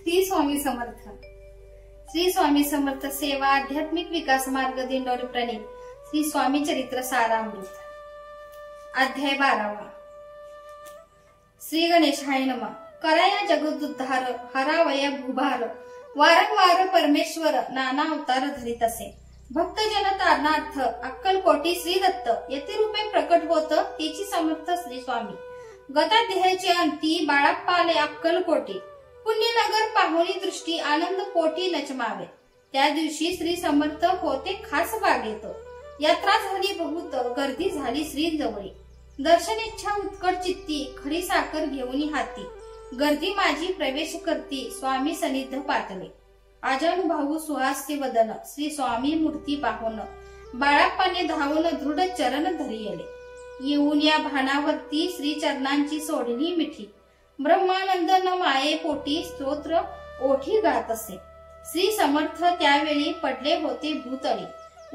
श्री स्वामी समर्थ. श्री स्वामी समर्थ सेवा आध्यात्मिक विकास मार्ग दिंडोरी प्रणीत श्री स्वामी चरित्र सारामृत. अध्याय 12. श्री गणेशाय नमः. कराया जगदुद्धार हरावया भूभार. वारंवार परमेश्वर नाना अवतार धरीत असे. भक्तजन तारणार्थ अक्कलकोटी श्री दत्त येथे रूपे प्रकट होत त्याची समर्थ श्री स्वामी. गताध्यायाचे अंती बाळाप्पा आले अक्कलकोटी. पुण्यनगर पाहुणी दृष्टी आनंद पोटी नचमावे. त्या दिवशी श्री समर्थ होते खास बागेत. यात्रा झाली बहुत गर्दी झाली श्री जवळी. दर्शनेच्छा उत्कट चित्ती खरी साखर घेऊन हाती. गर्दी माझी प्रवेश करती स्वामी सनिध पातले. अजानुभाऊ सुहास्य वदन श्री स्वामी मूर्ती पाहून. बाळाप्पाने धावून दृढ चरण धरिले. येऊन या भानावरती श्री चरणांची सोडली मिठी. ब्रह्मानंद न माये पोटी स्तोत्र ओठी गात असे. श्री समर्थ त्यावेळी पडले होते भूतळी.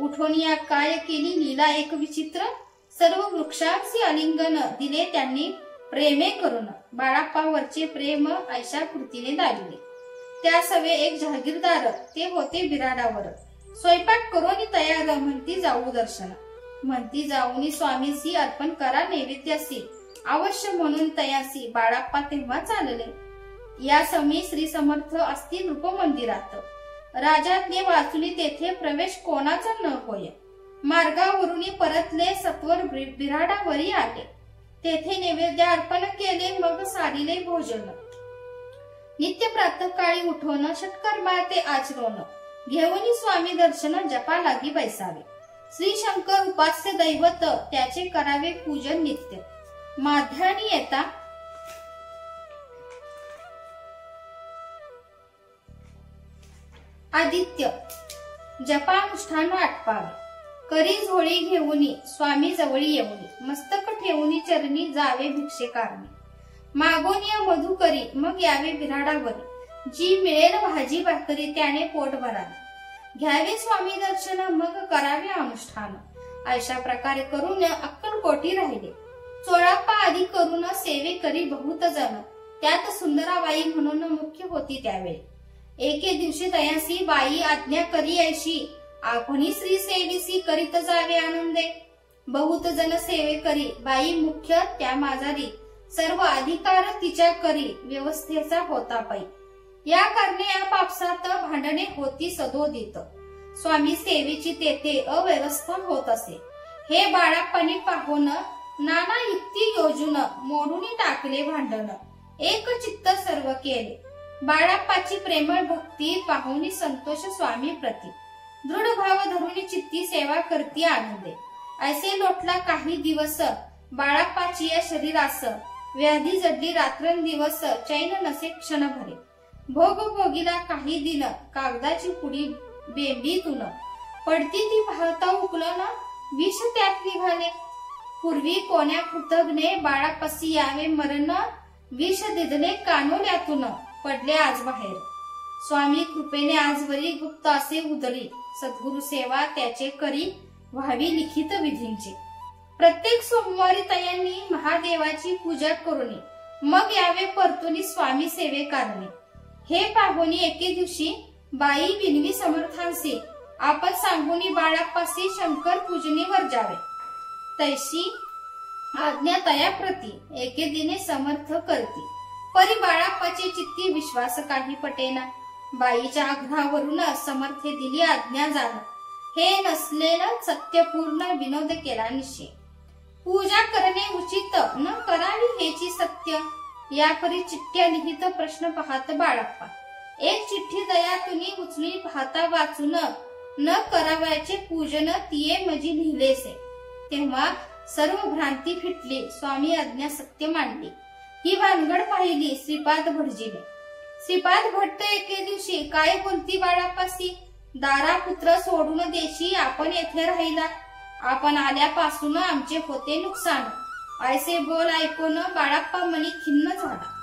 उठून या काय केली लीला एक विचित्र. सर्व वृक्षांची आलिंगन दिले त्यांनी प्रेमे करून. बाळाप्पावरचे प्रेम ऐशा कृतीने दाविले. त्या सवे एक जहागीरदार ते होते बिराडावर. स्वयंपाक करून तयार म्हणती जाऊ दर्शन. म्हणती जाऊनी स्वामीसी अर्पण करा नैवेद्यासी. अवश्य म्हणून तयासी बाळाप्पा तेव्हा चालले. या समी श्री समर्थ असतील रूप मंदिरात. राजाज्ञे वाचुनी तेथे प्रवेश कोणाचा न होय. मार्गावरून परतले सत्वर बिराडावरी आले. तेथे नैवेद्य अर्पण केले मग सारिले भोजन. नित्य प्रातःकाळी उठवून षटकर्मा ते आचरण. घेऊन स्वामी दर्शन जपा लागी बैसावे. श्री शंकर उपास्य दैवत त्याचे करावे पूजन नित्य. माध्यानी येता आदित्य जपानुष्ठान आटपावे. करी झोळी घेऊनी स्वामी जवळी येऊनी. मस्तक ठेवूनी चरणी जावे भिक्षेकारणी. मागोनिया मधु करी मग यावे बिराडावरी. जी मिळेल भाजी भाकरी त्याने पोट भरावे. घ्यावे स्वामी दर्शन मग करावे अनुष्ठान. अशा प्रकारे करून अक्कलकोटी राहिले. चोळाप्पा आदी करून सेवे करी बहुत जण. त्यात सुंदराबाई म्हणून मुख्य होती त्यावेळी. एके दिवशी तयासी बाई आज्ञा करी ऐशी. आपणी श्री सेविसी करीत जावे आनंदे. बहुत जण सेवे करी बाई मुख्य त्या माजारी. सर्व अधिकार तिच्या करी व्यवस्थेचा होता पै. या कारणे या पापसात भांडणे होती सदोदित. स्वामी सेवेची तेथे अव्यवस्था होत असे. हे बाळाप्पाने पाहून नाना युक्ती योजून मोडून टाकले भांडण. एक चित्त सर्व केले. बाळाप्पाची प्रेमळ भक्ती पाहून संतोष स्वामी प्रती. दृढ भाव धरून चित्ती सेवा करती आनंदे. ऐसे लोटला काही दिवस बाळाप्पाची या शरीरास. व्याधी जडली रात्रंदिवस चैन नसे क्षण भरे. भोग भोगीला काही दिन कागदाची पुडी बेंबीतून. पडती ती पाहता उकलन विष त्यात निघाले. पूर्वी कोण्या कृतज्ञे बाळापासी यावे मरण. विष दिदले कानोल्यातून पडले आज बाहेर. स्वामी कृपेने आजवरी गुप्त असे उदळी. सद्गुरु सेवा त्याचे करी व्हावी लिखित विधींची. प्रत्येक सोमवारी तयांनी महादेवाची पूजा करूनी. मग यावे परतुनी स्वामी सेवे कारणे. हे पाहुनी एके दिवशी बाई बिनवी समर्थांसी. आपण सांगूनी बाळाप्पासी शंकर पूजनीवर जावे. तैशी आज्ञा तया प्रती. एके दिने समर्थ करती. परी बाळाप्पाची चित्ती विश्वास काही पटेना. बाईच्या आग्रहावरून समर्थे दिली आज्ञा जाण. हे नसलेलं सत्यपूर्ण विनोद केला निश्चय. पूजा करणे उचित न करावी हेची सत्य. यापरी चिठ्ठ्या लिहित प्रश्न पाहत बाळाप्पा. एक चिठ्ठी दयातुनी उचली पाहता वाचून. न करावयाचे पूजन तिये मजी लिहिलेसे. तेव्हा सर्व भ्रांती फिटली. स्वामी आज्ञा सत्य मांडली. ही भानगड पाहिली श्रीपाद भटजीने. श्रीपाद भट्ट एके दिवशी काय बोलती बाळापासी. दारा पुत्र सोडून देशी आपण येथे राहिला. आपण आल्यापासून आमचे होते नुकसान. ऐसे बोल ऐकून बाळाप्पा मनी खिन्न झाला.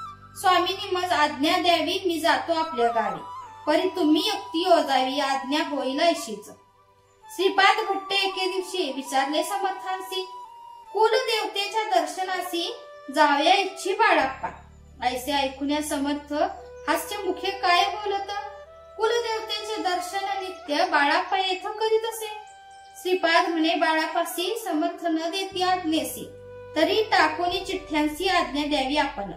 स्वामींनी मज आज्ञा द्यावी मी जातो आपल्या गावी. परी तुम्ही युक्ती योजावी आज्ञा होईल ऐशीच. श्रीपाद भट्ट एके दिवशी विचारले समर्थांसी. कुलदेवतेच्या दर्शनासी जावया इच्छी बाळाप्पा. ऐसे ऐकून समर्थ हास्य मुखे काय दर्शन नित्य बाळाप्पा येथ करीत असे. श्रीपाद म्हणे बाळापासी समर्थ न देती आज्ञेसी, तरी टाकूनी चिठ्ठ्यांसी आज्ञा द्यावी आपण.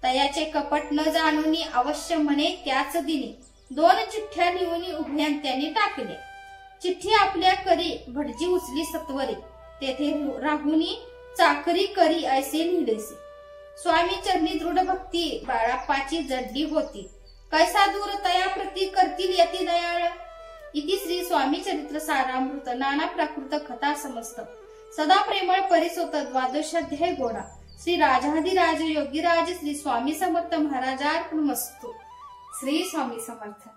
तयाचे कपट न जाणूनी अवश्य म्हणे त्याच दिनी, 2 चिठ्ठ्या लिहून उघड्यान त्यांनी टाकले. चिठ्ठी आपल्या करी भटजी उचली सत्वरी, तेथे राहुनी चाकरी करी ऐसे लिहिलेसे. स्वामी चरणी दृढ भक्ती बाळाप्पाची जडली होती, कैसा दूर तया प्रती करतील यती दयाळ. इति श्री स्वामी चरित्र सारामृत नाना प्राकृत कथा समस्त सदा प्रेमळ परिसोत द्वादशाध्याय गोडा. श्री राजाधिराज योगीराज श्री स्वामी समर्थ महाराजार्पणमस्तु. श्री स्वामी समर्थ.